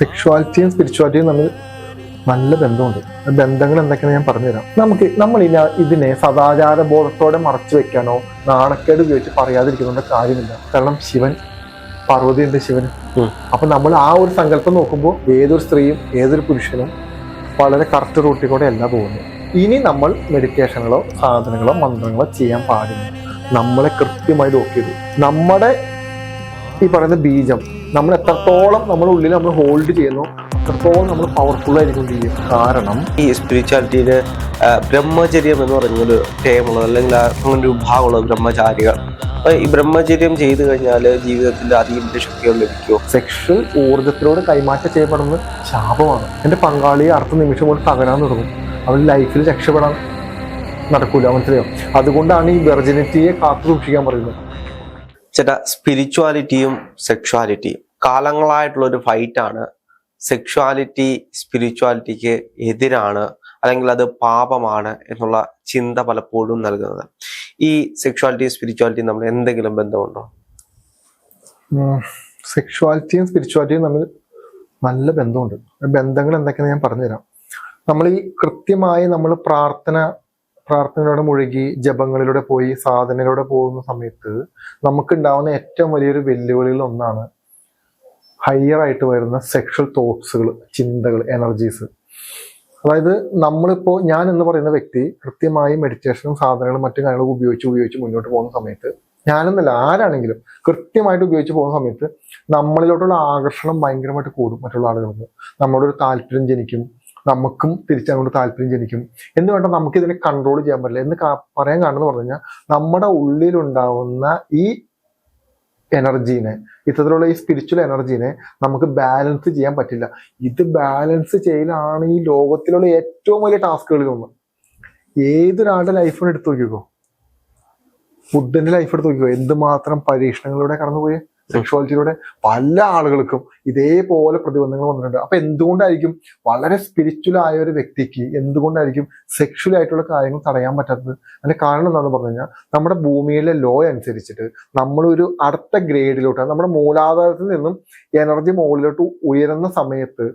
സെക്ഷുവാലിറ്റിയും സ്പിരിച്വാലിറ്റിയും തമ്മിൽ നല്ല ബന്ധമുണ്ട്. ബന്ധങ്ങൾ എന്തൊക്കെയാണ് ഞാൻ പറഞ്ഞുതരാം. നമ്മൾ ഇതിനെ സദാചാര ബോധത്തോടെ മറച്ചു വെക്കാനോ നാണക്കേട് ഉപയോഗിച്ച് പറയാതിരിക്കുന്നതിന്റെ കാര്യമില്ല. കാരണം ശിവൻ, പാർവതി ഉണ്ട് ശിവൻ. അപ്പൊ നമ്മൾ ആ ഒരു സങ്കല്പം നോക്കുമ്പോൾ ഏതൊരു സ്ത്രീയും ഏതൊരു പുരുഷനും വളരെ കറക്റ്റ് റൂട്ടിൽ കൂടെ അല്ല പോകുന്നത്. ഇനി നമ്മൾ മെഡിറ്റേഷനുകളോ സാധനങ്ങളോ മന്ത്രങ്ങളോ ചെയ്യാൻ പാടില്ല. നമ്മളെ കൃത്യമായി നോക്ക് ചെയ്തു നമ്മുടെ ഈ പറയുന്ന ബീജം നമ്മൾ എത്രത്തോളം നമ്മുടെ ഉള്ളിൽ നമ്മൾ ഹോൾഡ് ചെയ്യുന്നു അത്രത്തോളം നമ്മൾ പവർഫുൾ ആയിരിക്കും ചെയ്യും. കാരണം ഈ സ്പിരിച്വാലിറ്റിയില് ബ്രഹ്മചര്യം എന്ന് പറഞ്ഞൊരു ടേമുള്ളത്, അല്ലെങ്കിൽ അങ്ങനെ ഒരു വിഭാഗമുള്ളത് ബ്രഹ്മചാരികൾ. അപ്പൊ ഈ ബ്രഹ്മചര്യം ചെയ്തു കഴിഞ്ഞാൽ ജീവിതത്തിൽ അതീവ ശക്തികൾ ലഭിക്കുമോ? സെക്ഷൽ ഊർജത്തിലൂടെ കൈമാറ്റം ചെയ്യപ്പെടുന്നത് ശാപമാണ്. എന്റെ പങ്കാളിയെ അടുത്ത നിമിഷം കൊണ്ട് തകരാൻ തുടങ്ങും. അവൻ ലൈഫിൽ രക്ഷപ്പെടാൻ നടക്കൂല, മനസ്സിലായോ? അതുകൊണ്ടാണ് ഈ വെർജിനിറ്റിയെ കാത്തു സൂക്ഷിക്കാൻ പറയുന്നത്. ചേട്ടാ, സ്പിരിച്വാലിറ്റിയും സെക്ഷുവാലിറ്റിയും കാലങ്ങളായിട്ടുള്ള ഒരു ഫൈറ്റാണ്. സെക്ഷുവാലിറ്റി സ്പിരിച്വാലിറ്റിക്ക് എതിരാണ്, അല്ലെങ്കിൽ അത് പാപമാണ് എന്നുള്ള ചിന്ത പലപ്പോഴും നൽകുന്നത്. ഈ സെക്ഷുവാലിറ്റിയും സ്പിരിച്വാലിറ്റിയും തമ്മിൽ എന്തെങ്കിലും ബന്ധമുണ്ടോ? സെക്ഷുവാലിറ്റിയും സ്പിരിച്വാലിറ്റിയും തമ്മിൽ നല്ല ബന്ധമുണ്ട്. ബന്ധങ്ങൾ എന്തൊക്കെയാണെന്ന് ഞാൻ പറഞ്ഞുതരാം. നമ്മൾ ഈ കൃത്യമായി നമ്മൾ പ്രാർത്ഥനയിലൂടെ മുഴുകി ജപങ്ങളിലൂടെ പോയി സാധനയിലൂടെ പോകുന്ന സമയത്ത് നമുക്കുണ്ടാവുന്ന ഏറ്റവും വലിയൊരു വെല്ലുവിളികളിൽ ഒന്നാണ് ഹയർ ആയിട്ട് വരുന്ന സെക്ഷൽ തോട്ട്സുകൾ, ചിന്തകൾ, എനർജീസ്. അതായത് നമ്മളിപ്പോൾ ഞാൻ എന്ന് പറയുന്ന വ്യക്തി കൃത്യമായി മെഡിറ്റേഷനും സാധനങ്ങളും മറ്റു കാര്യങ്ങളും ഉപയോഗിച്ച് മുന്നോട്ട് പോകുന്ന സമയത്ത്, ഞാനെന്നല്ല ആരാണെങ്കിലും കൃത്യമായിട്ട് ഉപയോഗിച്ച് പോകുന്ന സമയത്ത് നമ്മളിലോട്ടുള്ള ആകർഷണം ഭയങ്കരമായിട്ട് കൂടും. മറ്റുള്ള ആളുകൾക്ക് നമ്മളോടൊരു താല്പര്യം ജനിക്കും, നമുക്കും തിരിച്ചങ്ങോട്ട് താല്പര്യം ജനിക്കും. എന്ന് വേണ്ട നമുക്ക് ഇതിനെ കൺട്രോൾ ചെയ്യാൻ പറ്റില്ല. എന്ന് പറയാൻ കാരണം പറഞ്ഞു കഴിഞ്ഞാൽ നമ്മുടെ ഉള്ളിലുണ്ടാവുന്ന ഈ എനർജീനെ, ഇത്തരത്തിലുള്ള ഈ സ്പിരിച്വൽ എനർജീനെ നമുക്ക് ബാലൻസ് ചെയ്യാൻ പറ്റില്ല. ഇത് ബാലൻസ് ചെയ്യലാണ് ഈ ലോകത്തിലുള്ള ഏറ്റവും വലിയ ടാസ്കുകളിൽ ഒന്ന്. ഏതൊരാളുടെ ലൈഫിനെ എടുത്തു നോക്കിക്കോ, ബുദ്ധന്റെ ലൈഫ് എടുത്ത് നോക്കിക്കോ, എന്തുമാത്രം പരീക്ഷണങ്ങളിലൂടെ കടന്നുപോയി. സെക്ഷുവാലിറ്റിയിലൂടെ പല ആളുകൾക്കും ഇതേപോലെ പ്രതിബന്ധങ്ങൾ വന്നിട്ടുണ്ട്. അപ്പൊ എന്തുകൊണ്ടായിരിക്കും വളരെ സ്പിരിച്വൽ ആയ ഒരു വ്യക്തിക്ക് എന്തുകൊണ്ടായിരിക്കും സെക്ഷുവൽ ആയിട്ടുള്ള കാര്യങ്ങൾ തടയാൻ പറ്റാത്തത്? അതിന്റെ കാരണം എന്താണെന്ന് പറഞ്ഞു കഴിഞ്ഞാൽ നമ്മുടെ ഭൂമിയിലെ ലോ അനുസരിച്ചിട്ട് നമ്മളൊരു അടുത്ത ഗ്രേഡിലോട്ട്, നമ്മുടെ മൂലാധാരത്തിൽ നിന്നും എനർജി മുകളിലോട്ട് ഉയരുന്ന സമയത്ത്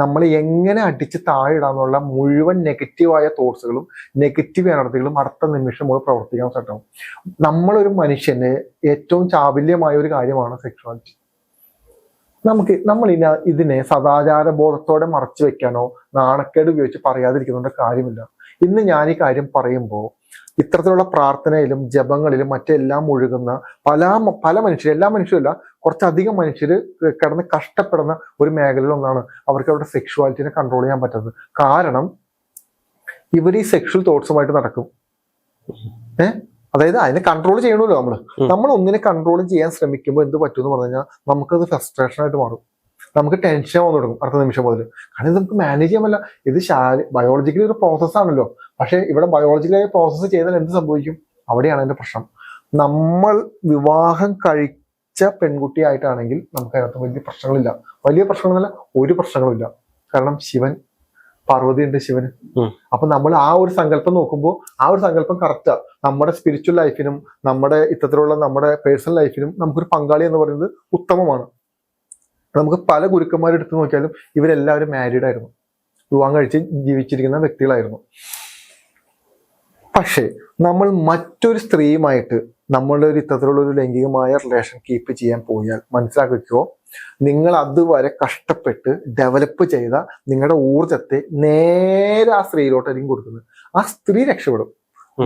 നമ്മൾ എങ്ങനെ അടിച്ച് താഴെയിടാന്നുള്ള മുഴുവൻ നെഗറ്റീവായ തോട്ട്സുകളും നെഗറ്റീവ് എനർജികളും അടുത്ത നിമിഷം മുതൽ പ്രവർത്തിക്കാൻ സാധിക്കും. നമ്മളൊരു മനുഷ്യന്റെ ഏറ്റവും ചാബല്യമായ ഒരു കാര്യമാണ് സെക്ഷുവാലിറ്റി. നമ്മൾ ഇതിനെ സദാചാര ബോധത്തോടെ മറച്ചു വെക്കാനോ നാണക്കേട് ഉപയോഗിച്ച് പറയാതിരിക്കുന്നതിന്റെ കാര്യമില്ല. ഇന്ന് ഞാൻ ഈ കാര്യം പറയുമ്പോൾ ഇത്തരത്തിലുള്ള പ്രാർത്ഥനയിലും ജപങ്ങളിലും മറ്റെല്ലാം മുഴുകുന്ന പല മനുഷ്യരും, എല്ലാ മനുഷ്യരല്ല, കുറച്ചധികം മനുഷ്യർ കിടന്ന് കഷ്ടപ്പെടുന്ന ഒരു മേഖലയിൽ ഒന്നാണ് അവർക്ക് അവരുടെ സെക്ഷുവാലിറ്റിനെ കൺട്രോൾ ചെയ്യാൻ പറ്റുന്നത്. കാരണം ഇവർ ഈ സെക്ഷൽ തോട്ട്സുമായിട്ട് നടക്കും. അതായത് അതിനെ കൺട്രോൾ ചെയ്യണമല്ലോ. നമ്മൾ ഒന്നിനെ കൺട്രോൾ ചെയ്യാൻ ശ്രമിക്കുമ്പോൾ എന്ത് പറ്റുമെന്ന് പറഞ്ഞു കഴിഞ്ഞാൽ നമുക്കത് ഫ്രസ്ട്രേഷൻ ആയിട്ട് മാറും. നമുക്ക് ടെൻഷൻ വന്നു തുടങ്ങും അടുത്ത നിമിഷം മുതൽ. കാരണം ഇത് നമുക്ക് മാനേജ് ചെയ്യാൻ പറ്റില്ല. ഇത് ബയോളജിക്കലി ഒരു പ്രോസസ്സാണല്ലോ. പക്ഷെ ഇവിടെ ബയോളജിക്കലായി പ്രോസസ്സ് ചെയ്താൽ എന്ത് സംഭവിക്കും? അവിടെയാണ് അതിന്റെ പ്രശ്നം. നമ്മൾ വിവാഹം കഴിച്ച പെൺകുട്ടിയായിട്ടാണെങ്കിൽ നമുക്ക് അതിനകത്ത് വലിയ പ്രശ്നങ്ങളില്ല. വലിയ പ്രശ്നങ്ങളല്ല, ഒരു പ്രശ്നങ്ങളുമില്ല. കാരണം ശിവൻ, പാർവതി ഉണ്ട് ശിവന്. അപ്പൊ നമ്മൾ ആ ഒരു സങ്കല്പം നോക്കുമ്പോൾ ആ ഒരു സങ്കല്പം കറക്റ്റാ. നമ്മുടെ സ്പിരിച്വൽ ലൈഫിനും നമ്മുടെ ഇത്തരത്തിലുള്ള നമ്മുടെ പേഴ്സണൽ ലൈഫിനും നമുക്കൊരു പങ്കാളി എന്ന് പറയുന്നത് ഉത്തമമാണ്. നമുക്ക് പല ഗുരുക്കന്മാരെടുത്ത് നോക്കിയാലും ഇവരെല്ലാവരും മാരീഡ് ആയിരുന്നു, വിവാഹം കഴിച്ച് ജീവിച്ചിരിക്കുന്ന വ്യക്തികളായിരുന്നു. പക്ഷേ നമ്മൾ മറ്റൊരു സ്ത്രീയുമായിട്ട് നമ്മളുടെ ഒരു ഇത്തരത്തിലുള്ള ഒരു ലൈംഗികമായ റിലേഷൻ കീപ്പ് ചെയ്യാൻ പോയാൽ മനസ്സിലാക്കിക്കോ, നിങ്ങൾ അതുവരെ കഷ്ടപ്പെട്ട് ഡെവലപ്പ് ചെയ്ത നിങ്ങളുടെ ഊർജത്തെ നേരെ ആ സ്ത്രീയിലോട്ടായിരിക്കും കൊടുക്കുന്നത്. ആ സ്ത്രീ രക്ഷപ്പെടും.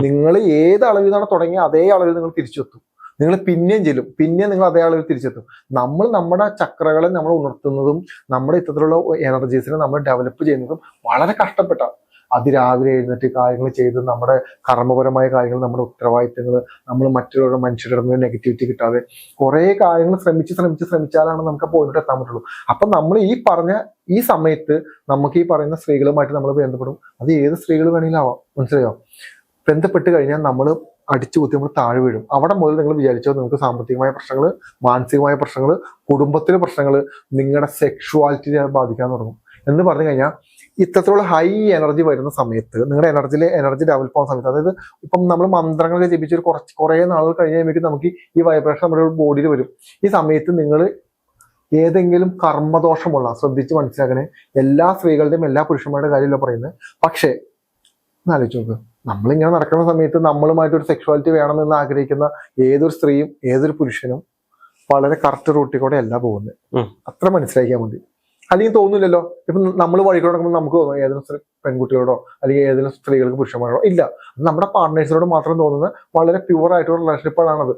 നിങ്ങൾ ഏത് അളവിൽ നിന്നാണ് തുടങ്ങിയ അതേ അളവിൽ നിങ്ങൾ തിരിച്ചെത്തും. നിങ്ങൾ പിന്നെയും ചെല്ലും, പിന്നെ നിങ്ങൾ അതേ അളവിൽ തിരിച്ചെത്തും. നമ്മൾ നമ്മുടെ ചക്രകളെ നമ്മൾ ഉണർത്തുന്നതും നമ്മുടെ ഇത്തരത്തിലുള്ള എനർജീസിനെ നമ്മൾ ഡെവലപ്പ് ചെയ്യുന്നതും വളരെ കഷ്ടപ്പെട്ട. അതിരാവിലെ എഴുന്നേറ്റ് കാര്യങ്ങൾ ചെയ്ത് നമ്മുടെ കർമ്മപരമായ കാര്യങ്ങൾ, നമ്മുടെ ഉത്തരവാദിത്തങ്ങൾ, നമ്മൾ മറ്റുള്ള മനുഷ്യരുടെ നെഗറ്റിവിറ്റി കിട്ടാതെ കുറെ കാര്യങ്ങൾ ശ്രമിച്ചാലാണ് നമുക്ക് ആ പോയിന്റ് എത്താൻ പറ്റുള്ളൂ. അപ്പൊ നമ്മൾ ഈ പറഞ്ഞ ഈ സമയത്ത് നമുക്ക് ഈ പറയുന്ന സ്ത്രീകളുമായിട്ട് നമ്മൾ ബന്ധപ്പെടും. അത് ഏത് സ്ത്രീകൾ വേണമെങ്കിലും ആവാം, മനസ്സിലായോ? ബന്ധപ്പെട്ട് കഴിഞ്ഞാൽ നമ്മൾ അടിച്ചു കുത്തി നമ്മൾ താഴെ വീഴും. അവിടെ മുതൽ നിങ്ങൾ വിചാരിച്ചോ നിങ്ങൾക്ക് സാമ്പത്തികമായ പ്രശ്നങ്ങൾ, മാനസികമായ പ്രശ്നങ്ങൾ, കുടുംബത്തിലെ പ്രശ്നങ്ങൾ, നിങ്ങളുടെ സെക്ഷുവാലിറ്റിയെ ബാധിക്കാൻ തുടങ്ങും. എന്ന് പറഞ്ഞു കഴിഞ്ഞാൽ ഇത്തരത്തിലുള്ള ഹൈ എനർജി വരുന്ന സമയത്ത് നിങ്ങളുടെ എനർജി ഡെവലപ്പ് ആവുന്ന സമയത്ത്, അതായത് ഇപ്പം നമ്മൾ മന്ത്രങ്ങളൊക്കെ ജപിച്ച് കുറേ നാളുകൾ കഴിഞ്ഞ് കഴിയുമ്പോൾ നമുക്ക് ഈ വൈബ്രേഷൻ നമ്മുടെ ബോഡിയിൽ വരും. ഈ സമയത്ത് നിങ്ങൾ ഏതെങ്കിലും കർമ്മദോഷമുള്ള, ശ്രദ്ധിച്ച് മനസ്സിലാക്കണേ, എല്ലാ സ്ത്രീകളുടെയും എല്ലാ പുരുഷന്മാരുടെ കാര്യമല്ല പറയുന്നത്. പക്ഷേ എന്നാലോചിച്ച് നോക്ക്, നമ്മളിങ്ങനെ നടക്കുന്ന സമയത്ത് നമ്മളുമായിട്ട് ഒരു സെക്ഷുവാലിറ്റി വേണമെന്ന് ആഗ്രഹിക്കുന്ന ഏതൊരു സ്ത്രീയും ഏതൊരു പുരുഷനും വളരെ കറക്റ്റ് റൂട്ടിൽ കൂടെ അല്ല പോകുന്നത്. അത്ര മനസ്സിലാക്കിയാൽ മതി. അല്ലെങ്കിൽ തോന്നില്ലല്ലോ, ഇപ്പൊ നമ്മൾ വഴിക്കൂടെ നടക്കുമ്പോൾ നമുക്ക് തോന്നും ഏതെങ്കിലും പെൺകുട്ടികളോടോ അല്ലെങ്കിൽ ഏതെങ്കിലും സ്ത്രീകൾക്ക് പുരുഷന്മാരോടോ ഇല്ല. നമ്മുടെ പാർട്ട്നേഴ്സിനോട് മാത്രം തോന്നുന്ന വളരെ പ്യുവർ ആയിട്ടുള്ള റിലേഷൻഷിപ്പുകളാണത്.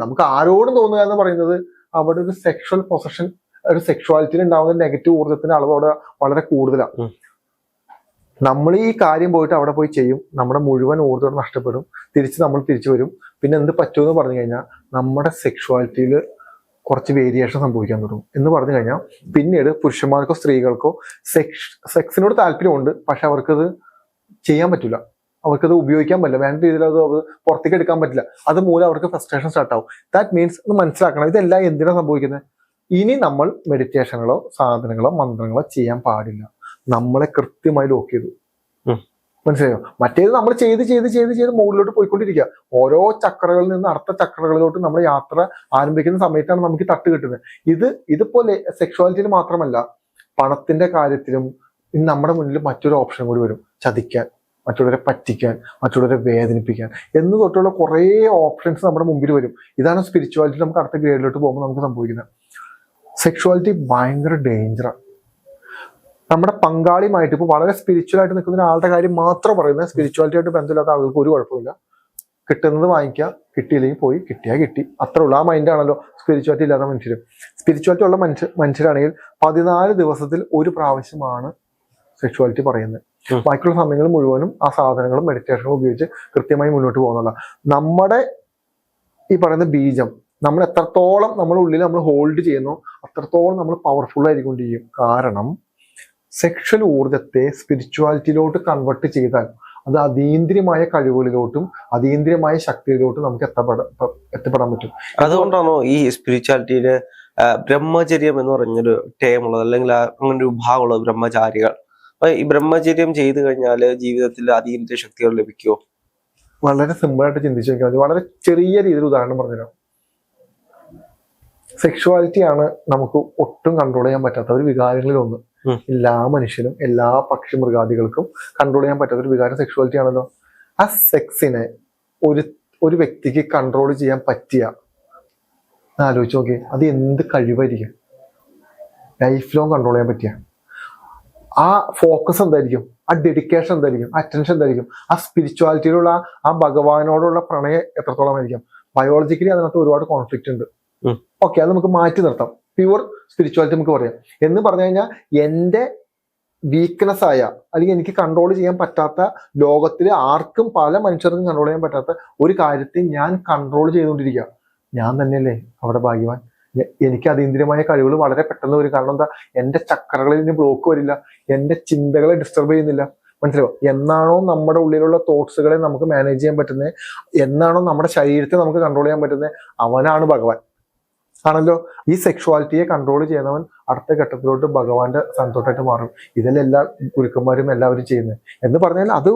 നമുക്ക് ആരോടും തോന്നുക എന്ന് പറയുന്നത് അവിടെ ഒരു സെക്ഷൽ പൊസഷൻ, ഒരു സെക്ഷുവാലിറ്റിയിൽ ഉണ്ടാവുന്ന നെഗറ്റീവ് ഊർജ്ജത്തിന്റെ അളവ് അവിടെ വളരെ കൂടുതലാണ്. നമ്മൾ ഈ കാര്യം പോയിട്ട് അവിടെ പോയി ചെയ്യും, നമ്മുടെ മുഴുവൻ ഊർജ്ജം നഷ്ടപ്പെടും, നമ്മൾ തിരിച്ചു വരും. പിന്നെ എന്ത് പറ്റുമെന്ന് പറഞ്ഞു കഴിഞ്ഞാൽ നമ്മുടെ സെക്ഷുവാലിറ്റിയിൽ കുറച്ച് വേരിയേഷൻ സംഭവിക്കാൻ തുടങ്ങും. എന്ന് പറഞ്ഞു കഴിഞ്ഞാൽ പിന്നീട് പുരുഷന്മാർക്കോ സ്ത്രീകൾക്കോ സെക്സിനോട് താല്പര്യമുണ്ട്, പക്ഷെ അവർക്കത് ചെയ്യാൻ പറ്റില്ല, അവർക്കത് ഉപയോഗിക്കാൻ പറ്റില്ല, വേണ്ട രീതിയിൽ അത് പുറത്തേക്ക് എടുക്കാൻ പറ്റില്ല. അത് മൂലം അവർക്ക് ഫ്രസ്ട്രേഷൻ സ്റ്റാർട്ട് ആവും. ദാറ്റ് മീൻസ് ഒന്ന് മനസ്സിലാക്കണം, ഇതെല്ലാം എന്തിനാണ് സംഭവിക്കുന്നത്. ഇനി നമ്മൾ മെഡിറ്റേഷനുകളോ സാധനങ്ങളോ മന്ത്രങ്ങളോ ചെയ്യാൻ പാടില്ല. നമ്മളെ കൃത്യമായി ലോക്ക് ചെയ്തു. മനസ്സിലായോ? മറ്റേത് നമ്മൾ ചെയ്ത് മുകളിലോട്ട് പോയിക്കൊണ്ടിരിക്കുക. ഓരോ ചക്രകളിൽ നിന്ന് അടുത്ത ചക്രകളിലോട്ട് നമ്മൾ യാത്ര ആരംഭിക്കുന്ന സമയത്താണ് നമുക്ക് തട്ട് കിട്ടുന്നത്. ഇതുപോലെ സെക്ഷുവാലിറ്റിയിൽ മാത്രമല്ല, പണത്തിന്റെ കാര്യത്തിലും ഇന്ന് നമ്മുടെ മുന്നിൽ മറ്റൊരു ഓപ്ഷൻ കൂടി വരും. ചതിക്കാൻ, മറ്റുള്ളവരെ പറ്റിക്കാൻ, മറ്റുള്ളവരെ വേദനിപ്പിക്കാൻ എന്ന് തൊട്ടുള്ള കുറേ ഓപ്ഷൻസ് നമ്മുടെ മുമ്പിൽ വരും. ഇതാണ് സ്പിരിച്വാലിറ്റി നമുക്ക് അടുത്ത ഗ്രേഡിലോട്ട് പോകുമ്പോൾ നമുക്ക് സംഭവിക്കുന്നത്. സെക്ഷുവാലിറ്റി ഭയങ്കര ഡേഞ്ചറാണ്. നമ്മുടെ പങ്കാളിയുമായിട്ട് ഇപ്പോൾ വളരെ സ്പിരിച്വൽ ആയിട്ട് നിൽക്കുന്ന ഒരാളുടെ കാര്യം മാത്രം പറയുന്നത്, സ്പിരിച്വാലിറ്റി ആയിട്ട് ബന്ധമില്ലാത്ത ആളുകൾക്ക് ഒരു കുഴപ്പമില്ല. കിട്ടുന്നത് വാങ്ങിക്കുക, കിട്ടിയില്ലെങ്കിൽ പോയി, കിട്ടിയാൽ കിട്ടി, അത്ര ഉള്ള ആ മൈൻഡാണല്ലോ സ്പിരിച്വാലിറ്റി ഇല്ലാത്ത മനുഷ്യർ. സ്പിരിച്വാലിറ്റി ഉള്ള മനുഷ്യരാണെങ്കിൽ 14 ദിവസത്തിൽ ഒരു പ്രാവശ്യമാണ് സെക്ഷുവാലിറ്റി പറയുന്നത്. ബാക്കിയുള്ള സമയങ്ങൾ മുഴുവനും ആ സാധനങ്ങളും മെഡിറ്റേഷനും ഉപയോഗിച്ച് കൃത്യമായി മുന്നോട്ട് പോകുന്നില്ല. നമ്മുടെ ഈ പറയുന്ന ബീജം നമ്മൾ എത്രത്തോളം നമ്മുടെ ഉള്ളിൽ നമ്മൾ ഹോൾഡ് ചെയ്യുന്നു അത്രത്തോളം നമ്മൾ പവർഫുൾ ആയിക്കൊണ്ടിരിക്കും. കാരണം സെക്ഷൽ ഊർജത്തെ സ്പിരിച്വാലിറ്റിയിലോട്ട് കൺവേർട്ട് ചെയ്താൽ അത് അതീന്ദ്രിയമായ കഴിവുകളിലോട്ടും അതീന്ദ്രിയമായ ശക്തിയിലോട്ടും നമുക്ക് എത്തിപ്പെടാൻ പറ്റും. അതുകൊണ്ടാണോ ഈ സ്പിരിച്വാലിറ്റിയില് ബ്രഹ്മചര്യം എന്ന് പറഞ്ഞൊരു ടേം ഉള്ളത്, അല്ലെങ്കിൽ അങ്ങനെ ഒരു വിഭാഗമുള്ളത് ബ്രഹ്മചാരികൾ? അപ്പൊ ഈ ബ്രഹ്മചര്യം ചെയ്തു കഴിഞ്ഞാൽ ജീവിതത്തിൽ അതീന്ദ്രിയ ശക്തികൾ ലഭിക്കുമോ? വളരെ സിമ്പിളായിട്ട് ചിന്തിച്ചു നോക്കിയാൽ മതി. വളരെ ചെറിയ രീതിയിൽ ഉദാഹരണം പറഞ്ഞുതരാം. സെക്ഷുവാലിറ്റിയാണ് നമുക്ക് ഒട്ടും കൺട്രോൾ ചെയ്യാൻ പറ്റാത്ത ഒരു വികാരങ്ങളിലൊന്ന്. എല്ലാ മനുഷ്യനും എല്ലാ പക്ഷി മൃഗാദികൾക്കും കൺട്രോൾ ചെയ്യാൻ പറ്റാത്ത ഒരു വികാരം സെക്ഷുവാലിറ്റി ആണല്ലോ. ആ സെക്സിനെ ഒരു വ്യക്തിക്ക് കൺട്രോൾ ചെയ്യാൻ പറ്റിയ, ആലോചിച്ച് നോക്കി, അത് എന്ത് കഴിവായിരിക്കും. ലൈഫ് ലോങ് കൺട്രോൾ ചെയ്യാൻ പറ്റിയ ആ ഫോക്കസ് എന്തായിരിക്കും, ആ ഡെഡിക്കേഷൻ എന്തായിരിക്കും, ആ അറ്റൻഷൻ എന്തായിരിക്കും, ആ സ്പിരിച്വാലിറ്റിയിലുള്ള ആ ഭഗവാനോടുള്ള പ്രണയം എത്രത്തോളം ആയിരിക്കും. ബയോളജിക്കലി അതിനകത്ത് ഒരുപാട് കോൺഫ്ലിക്റ്റ് ഉണ്ട്. ഓക്കെ, അത് നമുക്ക് മാറ്റി നിർത്താം. പ്യുവർ സ്പിരിച്വാലിറ്റി നമുക്ക് പറയാം. എന്ന് പറഞ്ഞു കഴിഞ്ഞാൽ എൻ്റെ വീക്ക്നെസ് ആയ, അല്ലെങ്കിൽ എനിക്ക് കൺട്രോൾ ചെയ്യാൻ പറ്റാത്ത, ലോകത്തിലെ ആർക്കും പല മനുഷ്യർക്കും കൺട്രോൾ ചെയ്യാൻ പറ്റാത്ത ഒരു കാര്യത്തെ ഞാൻ കൺട്രോൾ ചെയ്തുകൊണ്ടിരിക്കുക. ഞാൻ തന്നെയല്ലേ അവിടെ ഭാഗ്യവാൻ. എനിക്ക് അതീന്ദ്രിയമായ കഴിവുകൾ വളരെ പെട്ടെന്ന് വരും. കാരണം എന്താ, എൻ്റെ ചക്രകളിൽ ഇനി ബ്ലോക്ക് വരില്ല, എൻ്റെ ചിന്തകളെ ഡിസ്റ്റർബ് ചെയ്യുന്നില്ല. മനസ്സിലാവും? എന്നാണോ നമ്മുടെ ഉള്ളിലുള്ള തോട്ട്സുകളെ നമുക്ക് മാനേജ് ചെയ്യാൻ പറ്റുന്നത്, എന്നാണോ നമ്മുടെ ശരീരത്തെ നമുക്ക് കൺട്രോൾ ചെയ്യാൻ പറ്റുന്നത്, അവനാണ് ഭഗവാൻ. ആണല്ലോ. ഈ സെക്ഷുവാലിറ്റിയെ കൺട്രോൾ ചെയ്യുന്നവൻ അടുത്ത ഘട്ടത്തിലോട്ട് ഭഗവാന്റെ സന്തോഷമായിട്ട് മാറും. ഇതെല്ലാം എല്ലാ ഗുരുക്കന്മാരും എല്ലാവരും ചെയ്യുന്നത്. എന്ന് പറഞ്ഞാൽ അത്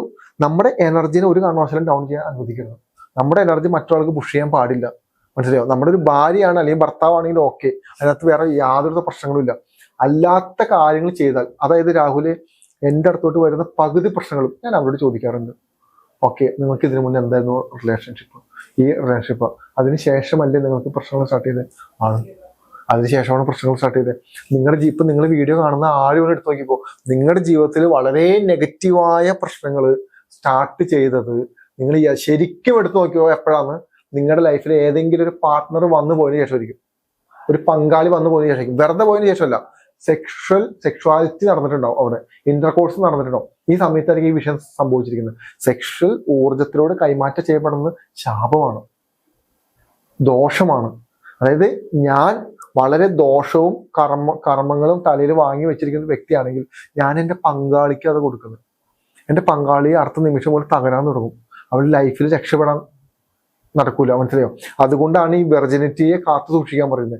നമ്മുടെ എനർജിനെ ഒരു കാരണവശാലും ഡൗൺ ചെയ്യാൻ അനുവദിക്കരുത്. നമ്മുടെ എനർജി മറ്റൊരാൾക്ക് പുഷ് ചെയ്യാൻ പാടില്ല. മനസ്സിലായോ? നമ്മുടെ ഒരു ഭാര്യയാണ് അല്ലെങ്കിൽ ഭർത്താവാണെങ്കിൽ ഓക്കെ, അതിനകത്ത് വേറെ യാതൊരു പ്രശ്നങ്ങളും ഇല്ല. അല്ലാത്ത കാര്യങ്ങൾ ചെയ്താൽ, അതായത് രാഹുല് എൻ്റെ അടുത്തോട്ട് വരുന്ന പകുതി പ്രശ്നങ്ങളും ഞാൻ അവരോട് ചോദിക്കാറുണ്ട്. ഓക്കെ, നിങ്ങൾക്ക് ഇതിനു മുന്നേ എന്തായിരുന്നു റിലേഷൻഷിപ്പ്, ഈ റിലേഷൻഷിപ്പ് അതിനുശേഷമല്ലേ നിങ്ങൾക്ക് പ്രശ്നങ്ങൾ സ്റ്റാർട്ട് ചെയ്തത്? ആണ്, അതിനുശേഷമാണ് പ്രശ്നങ്ങൾ സ്റ്റാർട്ട് ചെയ്തത്. ഇപ്പം നിങ്ങൾ വീഡിയോ കാണുന്ന ആരും എടുത്ത് നോക്കിയപ്പോൾ നിങ്ങളുടെ ജീവിതത്തിൽ വളരെ നെഗറ്റീവായ പ്രശ്നങ്ങൾ സ്റ്റാർട്ട് ചെയ്തത് നിങ്ങൾ ശരിക്കും എടുത്തു നോക്കിയോ എപ്പോഴാണ്? നിങ്ങളുടെ ലൈഫിൽ ഏതെങ്കിലും ഒരു പാർട്ട്ണർ വന്നു പോയതിനു ശേഷമായിരിക്കും, ഒരു പങ്കാളി വന്നു പോയതിനു ശേഷമായിരിക്കും. വെറുതെ പോയതിനു ശേഷമല്ല, സെക്ഷുവാലിറ്റി നടന്നിട്ടുണ്ടാവും, അവിടെ ഇന്റർകോഴ്സ് നടന്നിട്ടുണ്ടാവും. ഈ സമയത്തായിരിക്കും ഈ വിഷയം സംഭവിച്ചിരിക്കുന്നത്. സെക്ഷൽ ഊർജത്തിലൂടെ കൈമാറ്റം ചെയ്യപ്പെടുന്നത് ശാപമാണ്, ദോഷമാണ്. അതായത് ഞാൻ വളരെ ദോഷവും കർമ്മങ്ങളും തലയിൽ വാങ്ങി വെച്ചിരിക്കുന്ന വ്യക്തിയാണെങ്കിൽ ഞാൻ എൻ്റെ പങ്കാളിക്ക് അത് കൊടുക്കുന്നത്. എൻ്റെ പങ്കാളിയെ അടുത്ത നിമിഷം പോലെ തകരാൻ തുടങ്ങും. അവരുടെ ലൈഫിൽ രക്ഷപ്പെടാൻ നടക്കൂല. മനസ്സിലായോ? അതുകൊണ്ടാണ് ഈ വെർജിനിറ്റിയെ കാത്തു സൂക്ഷിക്കാൻ പറയുന്നത്.